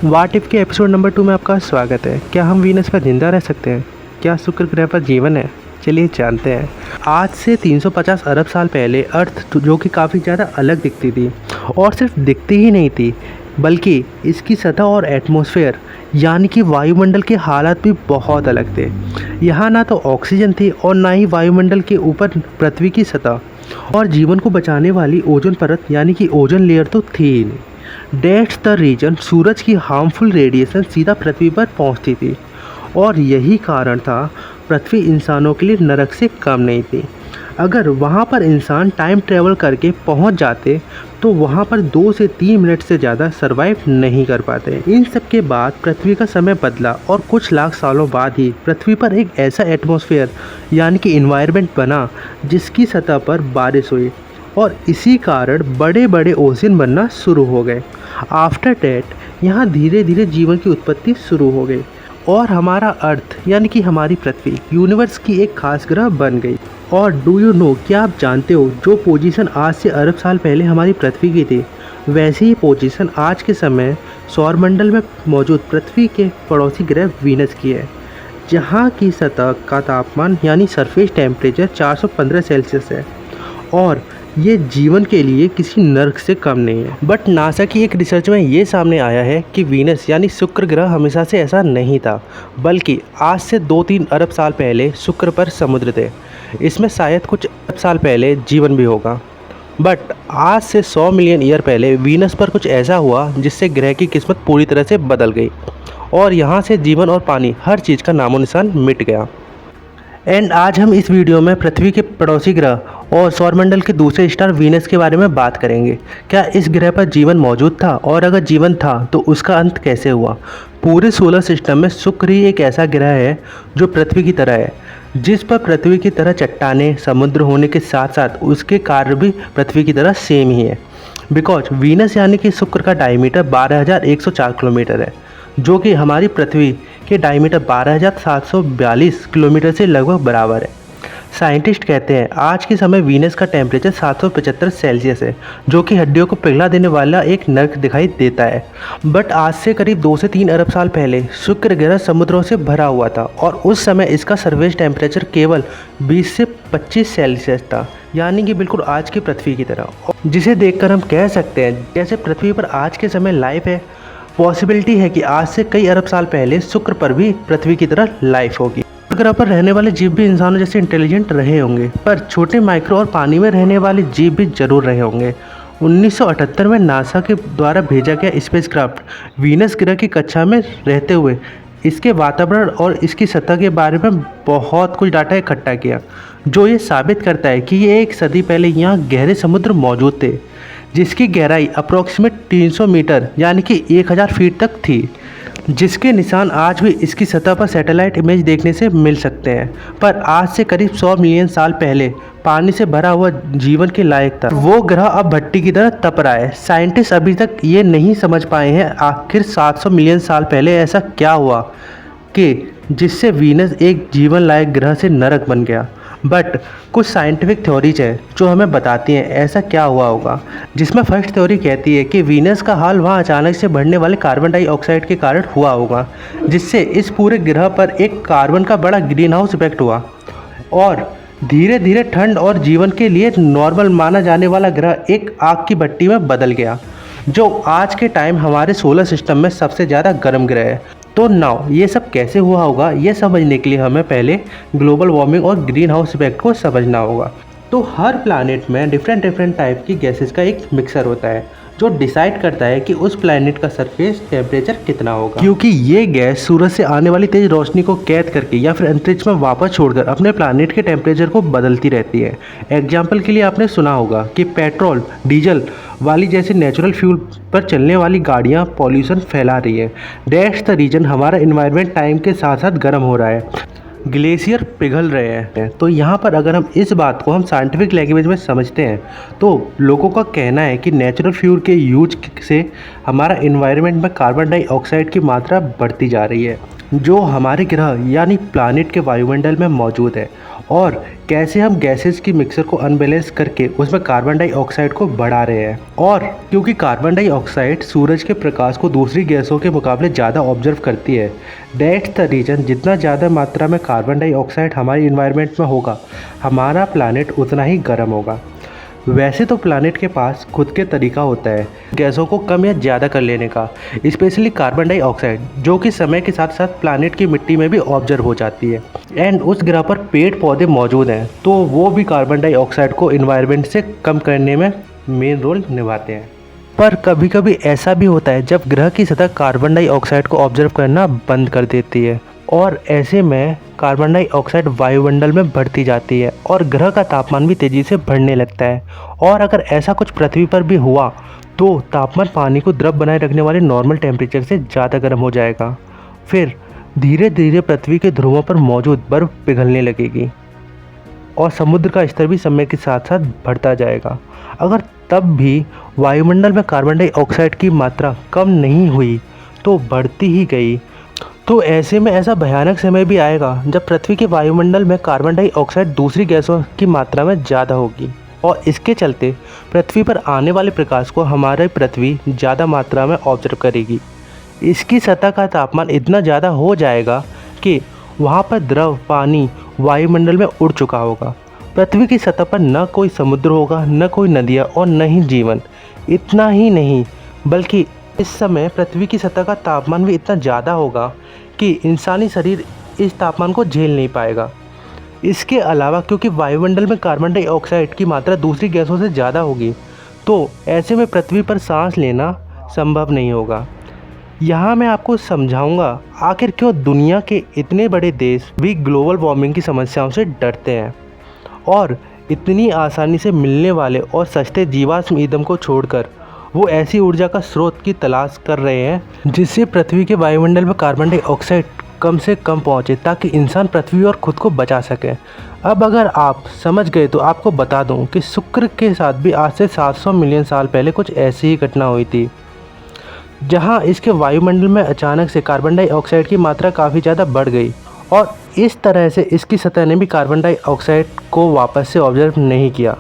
वाट if के episode number 2 में आपका स्वागत है। क्या हम वीनस पर जिंदा रह सकते हैं? क्या शुक्र ग्रह पर जीवन है? चलिए जानते हैं। आज से 350 अरब साल पहले अर्थ जो कि काफ़ी ज़्यादा अलग दिखती थी, और सिर्फ दिखती ही नहीं थी बल्कि इसकी सतह और एटमॉस्फेयर यानी कि वायुमंडल के हालात भी बहुत अलग थे। यहाँ ना तो ऑक्सीजन थी और ना ही वायुमंडल के ऊपर पृथ्वी की सतह, और जीवन को बचाने वाली ओजोन परत यानी कि ओजोन लेयर तो थी ही नहीं। डेट्स द रीजन सूरज की हार्मफुल रेडिएशन सीधा पृथ्वी पर पहुंचती थी, और यही कारण था पृथ्वी इंसानों के लिए नरक से कम नहीं थी। अगर वहां पर इंसान टाइम ट्रेवल करके पहुंच जाते तो वहां पर 2 से 3 मिनट से ज़्यादा सरवाइव नहीं कर पाते। इन सब के बाद पृथ्वी का समय बदला और कुछ लाख सालों बाद ही पृथ्वी पर एक ऐसा एटमॉस्फेयर यानी कि इन्वायरमेंट बना जिसकी सतह पर बारिश हुई, और इसी कारण बड़े बड़े ओशन बनना शुरू हो गए। आफ्टर डेट यहाँ धीरे धीरे जीवन की उत्पत्ति शुरू हो गई, और हमारा अर्थ यानी कि हमारी पृथ्वी यूनिवर्स की एक खास ग्रह बन गई। और डू यू नो, क्या आप जानते हो जो पोजीशन आज से अरब साल पहले हमारी पृथ्वी की थी, वैसी ही पोजीशन आज के समय सौरमंडल में मौजूद पृथ्वी के पड़ोसी ग्रह वीनस की है, जहाँ की सतह का तापमान यानी सरफेस टेम्परेचर 415 सेल्सियस है, और ये जीवन के लिए किसी नर्क से कम नहीं है। बट नासा की एक रिसर्च में ये सामने आया है कि वीनस यानी शुक्र ग्रह हमेशा से ऐसा नहीं था, बल्कि आज से 2-3 अरब साल पहले शुक्र पर समुद्र थे। इसमें शायद कुछ अरब साल पहले जीवन भी होगा। बट आज से 100 मिलियन ईयर पहले वीनस पर कुछ ऐसा हुआ जिससे ग्रह की किस्मत पूरी तरह से बदल गई, और यहाँ से जीवन और पानी हर चीज़ का नामो निशान मिट गया। एंड आज हम इस वीडियो में पृथ्वी के पड़ोसी ग्रह और सौरमंडल के दूसरे स्टार वीनस के बारे में बात करेंगे। क्या इस ग्रह पर जीवन मौजूद था, और अगर जीवन था तो उसका अंत कैसे हुआ? पूरे सोलर सिस्टम में शुक्र ही एक ऐसा ग्रह है जो पृथ्वी की तरह है, जिस पर पृथ्वी की तरह चट्टानें समुद्र होने के साथ साथ उसके कार्य भी पृथ्वी की तरह सेम ही है। बिकॉज वीनस यानी कि शुक्र का डायमीटर 12,104 किलोमीटर है, जो कि हमारी पृथ्वी के डायमीटर 12,742 किलोमीटर से लगभग बराबर है। साइंटिस्ट कहते हैं आज के समय वीनस का टेम्परेचर 775 सेल्सियस है, जो कि हड्डियों को पिघला देने वाला एक नर्क दिखाई देता है। बट आज से करीब 2 से 3 अरब साल पहले शुक्र ग्रह समुद्रों से भरा हुआ था, और उस समय इसका सरफेस टेम्परेचर केवल 20 से 25 सेल्सियस था, यानी कि बिल्कुल आज की पृथ्वी की तरह, जिसे देखकर हम कह सकते हैं जैसे पृथ्वी पर आज के समय लाइफ है। पॉसिबिलिटी है कि आज से कई अरब साल पहले शुक्र पर भी पृथ्वी की तरह लाइफ होगी। ग्रह पर रहने वाले जीव भी इंसानों जैसे इंटेलिजेंट रहे होंगे, पर छोटे माइक्रो और पानी में रहने वाले जीव भी जरूर रहे होंगे। 1978 में नासा के द्वारा भेजा गया स्पेसक्राफ्ट वीनस ग्रह की कक्षा में रहते हुए इसके वातावरण और इसकी सतह के बारे में बहुत कुछ डाटा इकट्ठा किया, जो ये साबित करता है कि ये एक सदी पहले यहाँ गहरे समुद्र मौजूद थे, जिसकी गहराई अप्रोक्सीमेट 300 मीटर यानी कि 1000 फीट तक थी, जिसके निशान आज भी इसकी सतह पर सैटेलाइट इमेज देखने से मिल सकते हैं। पर आज से करीब 100 मिलियन साल पहले पानी से भरा हुआ जीवन के लायक था। वो ग्रह अब भट्टी की तरह तप रहा है। साइंटिस्ट अभी तक ये नहीं समझ पाए हैं आखिर 700 मिलियन साल पहले ऐसा क्या हुआ कि जिससे वीनस एक जीवन लायक ग्रह से नरक बन गया। बट कुछ साइंटिफिक थ्योरीज हैं जो हमें बताती हैं ऐसा क्या हुआ होगा, जिसमें फर्स्ट थ्योरी कहती है कि वीनस का हाल वहाँ अचानक से बढ़ने वाले कार्बन डाइऑक्साइड के कारण हुआ होगा, जिससे इस पूरे ग्रह पर एक कार्बन का बड़ा ग्रीन हाउस इफेक्ट हुआ, और धीरे धीरे ठंड और जीवन के लिए नॉर्मल माना जाने वाला ग्रह एक आग की भट्टी में बदल गया, जो आज के टाइम हमारे सोलर सिस्टम में सबसे ज़्यादा गर्म ग्रह है। तो नाउ ये सब कैसे हुआ होगा, ये समझने के लिए हमें पहले ग्लोबल वार्मिंग और ग्रीन हाउस इफेक्ट को समझना होगा। तो हर प्लैनेट में डिफरेंट टाइप की गैसेस का एक मिक्सर होता है, जो डिसाइड करता है कि उस प्लैनेट का सरफेस टेम्परेचर कितना होगा, क्योंकि ये गैस सूरज से आने वाली तेज रोशनी को कैद करके या फिर अंतरिक्ष में वापस छोड़कर अपने प्लैनेट के टेम्परेचर को बदलती रहती है। एग्जाम्पल के लिए आपने सुना होगा कि पेट्रोल डीजल वाली जैसे नेचुरल फ्यूल पर चलने वाली गाड़ियाँ पॉल्यूशन फैला रही है। दैट्स द रीजन हमारा इन्वायरमेंट टाइम के साथ साथ गर्म हो रहा है, ग्लेशियर पिघल रहे हैं। तो यहाँ पर अगर हम इस बात को हम साइंटिफिक लैंग्वेज में समझते हैं तो लोगों का कहना है कि नेचुरल फ्यूल के यूज से हमारा इन्वायरमेंट में कार्बन डाइऑक्साइड की मात्रा बढ़ती जा रही है, जो हमारे ग्रह यानी प्लैनेट के वायुमंडल में मौजूद है, और कैसे हम गैसेस की मिक्सर को अनबैलेंस करके उसमें कार्बन डाइऑक्साइड को बढ़ा रहे हैं। और क्योंकि कार्बन डाइऑक्साइड सूरज के प्रकाश को दूसरी गैसों के मुकाबले ज़्यादा ऑब्जर्व करती है, दैट्स द रीज़न जितना ज़्यादा मात्रा में कार्बन डाइऑक्साइड हमारी इन्वायरमेंट में होगा, हमारा प्लानेट उतना ही गर्म होगा। वैसे तो प्लानेट के पास खुद के तरीका होता है गैसों को कम या ज़्यादा कर लेने का, स्पेशली कार्बन डाइऑक्साइड, जो कि समय के साथ साथ प्लानेट की मिट्टी में भी ऑब्जर्व हो जाती है। एंड उस ग्रह पर पेड़ पौधे मौजूद हैं, तो वो भी कार्बन डाइऑक्साइड को इन्वायरमेंट से कम करने में मेन रोल निभाते हैं। पर कभी कभी ऐसा भी होता है जब ग्रह की सतह कार्बन डाइऑक्साइड को ऑब्जर्व करना बंद कर देती है, और ऐसे में कार्बन डाइऑक्साइड वायुमंडल में बढ़ती जाती है और ग्रह का तापमान भी तेज़ी से बढ़ने लगता है। और अगर ऐसा कुछ पृथ्वी पर भी हुआ तो तापमान पानी को द्रव बनाए रखने वाले नॉर्मल टेम्परेचर से ज़्यादा गर्म हो जाएगा। फिर धीरे धीरे पृथ्वी के ध्रुवों पर मौजूद बर्फ़ पिघलने लगेगी और समुद्र का स्तर भी समय के साथ साथ बढ़ता जाएगा। अगर तब भी वायुमंडल में कार्बन डाइऑक्साइड की मात्रा कम नहीं हुई तो बढ़ती ही गई, तो ऐसे में ऐसा भयानक समय भी आएगा जब पृथ्वी के वायुमंडल में कार्बन डाइऑक्साइड दूसरी गैसों की मात्रा में ज़्यादा होगी, और इसके चलते पृथ्वी पर आने वाले प्रकाश को हमारी पृथ्वी ज़्यादा मात्रा में ऑब्जर्व करेगी। इसकी सतह का तापमान इतना ज़्यादा हो जाएगा कि वहाँ पर द्रव पानी वायुमंडल में उड़ चुका होगा। पृथ्वी की सतह पर न कोई समुद्र होगा, न कोई नदियाँ और न ही जीवन। इतना ही नहीं, बल्कि इस समय पृथ्वी की सतह का तापमान भी इतना ज़्यादा होगा कि इंसानी शरीर इस तापमान को झेल नहीं पाएगा। इसके अलावा क्योंकि वायुमंडल में कार्बन डाइऑक्साइड की मात्रा दूसरी गैसों से ज़्यादा होगी, तो ऐसे में पृथ्वी पर सांस लेना संभव नहीं होगा। यहाँ मैं आपको समझाऊंगा आखिर क्यों दुनिया के इतने बड़े देश भी ग्लोबल वार्मिंग की समस्याओं से डरते हैं और इतनी आसानी से मिलने वाले और सस्ते जीवाश्म ईंधन को छोड़कर वो ऐसी ऊर्जा का स्रोत की तलाश कर रहे हैं जिससे पृथ्वी के वायुमंडल में कार्बन डाइऑक्साइड कम से कम पहुँचे, ताकि इंसान पृथ्वी और खुद को बचा सके। अब अगर आप समझ गए तो आपको बता दूं कि शुक्र के साथ भी आज से 700 मिलियन साल पहले कुछ ऐसी ही घटना हुई थी, जहां इसके वायुमंडल में अचानक से कार्बन डाइऑक्साइड की मात्रा काफ़ी ज़्यादा बढ़ गई, और इस तरह से इसकी सतह ने भी कार्बन डाइऑक्साइड को वापस से ऑब्जर्व नहीं किया,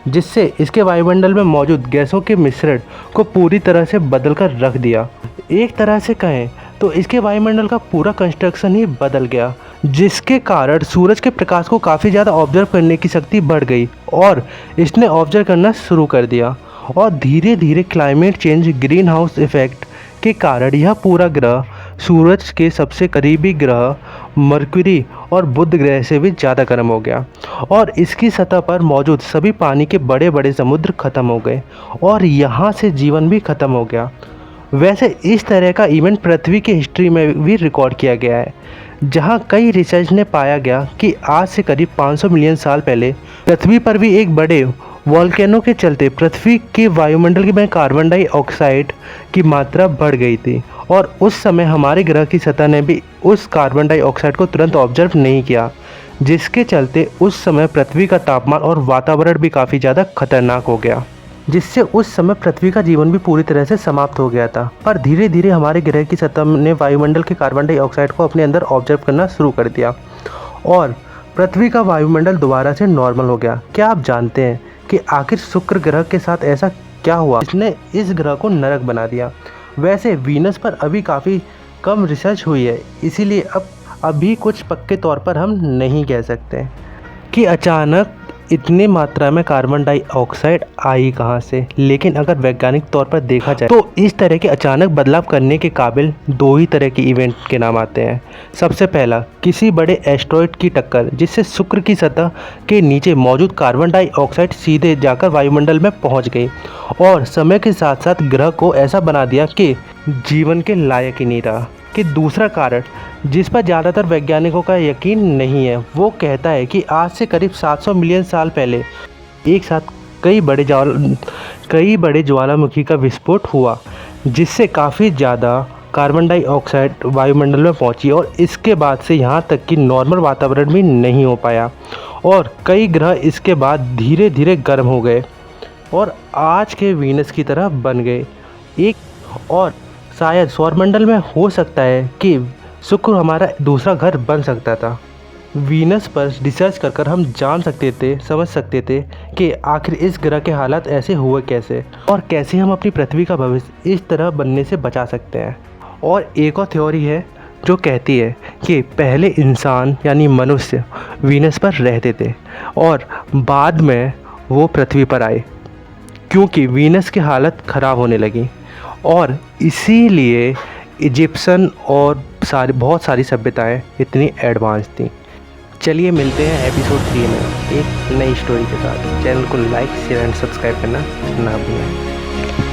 जिससे इसके वायुमंडल में मौजूद गैसों के मिश्रण को पूरी तरह से बदल कर रख दिया। एक तरह से कहें तो इसके वायुमंडल का पूरा कंस्ट्रक्शन ही बदल गया, जिसके कारण सूरज के प्रकाश को काफ़ी ज़्यादा ऑब्जर्व करने की शक्ति बढ़ गई और इसने ऑब्जर्व करना शुरू कर दिया। और धीरे धीरे climate change, green house effect के कारण यह पूरा ग्रह सूरज के सबसे करीबी ग्रह मरकरी और बुध ग्रह से भी ज़्यादा गर्म हो गया, और इसकी सतह पर मौजूद सभी पानी के बड़े बड़े समुद्र ख़त्म हो गए और यहाँ से जीवन भी ख़त्म हो गया। वैसे इस तरह का इवेंट पृथ्वी की हिस्ट्री में भी रिकॉर्ड किया गया है, जहाँ कई रिसर्च ने पाया गया कि आज से करीब 500 मिलियन साल पहले पृथ्वी पर भी एक बड़े वॉल्केनो के चलते पृथ्वी के वायुमंडल में कार्बन डाइऑक्साइड की मात्रा बढ़ गई थी, और उस समय हमारे ग्रह की सतह ने भी उस कार्बन डाइऑक्साइड को तुरंत ऑब्जर्व नहीं किया, जिसके चलते उस समय पृथ्वी का तापमान और वातावरण भी काफ़ी ज़्यादा खतरनाक हो गया, जिससे उस समय पृथ्वी का जीवन भी पूरी तरह से समाप्त हो गया था। पर धीरे धीरे हमारे ग्रह की सतह ने वायुमंडल के कार्बन डाइऑक्साइड को अपने अंदर ऑब्जर्व करना शुरू कर दिया और पृथ्वी का वायुमंडल दोबारा से नॉर्मल हो गया। क्या आप जानते हैं कि आखिर शुक्र ग्रह के साथ ऐसा क्या हुआ इसने इस ग्रह को नरक बना दिया? वैसे वीनस पर अभी काफ़ी कम रिसर्च हुई है, इसीलिए अभी कुछ पक्के तौर पर हम नहीं कह सकते कि अचानक इतनी मात्रा में कार्बन डाइऑक्साइड आई कहाँ से। लेकिन अगर वैज्ञानिक तौर पर देखा जाए तो इस तरह के अचानक बदलाव करने के काबिल दो ही तरह के इवेंट के नाम आते हैं। सबसे पहला, किसी बड़े एस्टेरॉयड की टक्कर, जिससे शुक्र की सतह के नीचे मौजूद कार्बन डाइऑक्साइड सीधे जाकर वायुमंडल में पहुँच गई और समय के साथ साथ ग्रह को ऐसा बना दिया कि जीवन के लायक ही नहीं रहा। कि दूसरा कारण, जिस पर ज़्यादातर वैज्ञानिकों का यकीन नहीं है, वो कहता है कि आज से करीब 700 मिलियन साल पहले एक साथ कई बड़े ज्वालामुखी का विस्फोट हुआ, जिससे काफ़ी ज़्यादा कार्बन डाइऑक्साइड वायुमंडल में पहुंची और इसके बाद से यहाँ तक कि नॉर्मल वातावरण भी नहीं हो पाया और कई ग्रह इसके बाद धीरे धीरे गर्म हो गए और आज के वीनस की तरह बन गए। एक और शायद सौरमंडल में हो सकता है कि शुक्र हमारा दूसरा घर बन सकता था। वीनस पर रिसर्च कर हम जान सकते थे, समझ सकते थे कि आखिर इस ग्रह के हालात ऐसे हुए कैसे और कैसे हम अपनी पृथ्वी का भविष्य इस तरह बनने से बचा सकते हैं। और एक और थ्योरी है जो कहती है कि पहले इंसान यानी मनुष्य वीनस पर रहते थे और बाद में वो पृथ्वी पर आए, क्योंकि वीनस की हालत ख़राब होने लगी और इसीलिए इजिप्शियन और बहुत सारी सभ्यताएं इतनी एडवांस थी। चलिए मिलते हैं एपिसोड 3 में एक नई स्टोरी के साथ। चैनल को लाइक शेयर एंड सब्सक्राइब करना ना भूलें।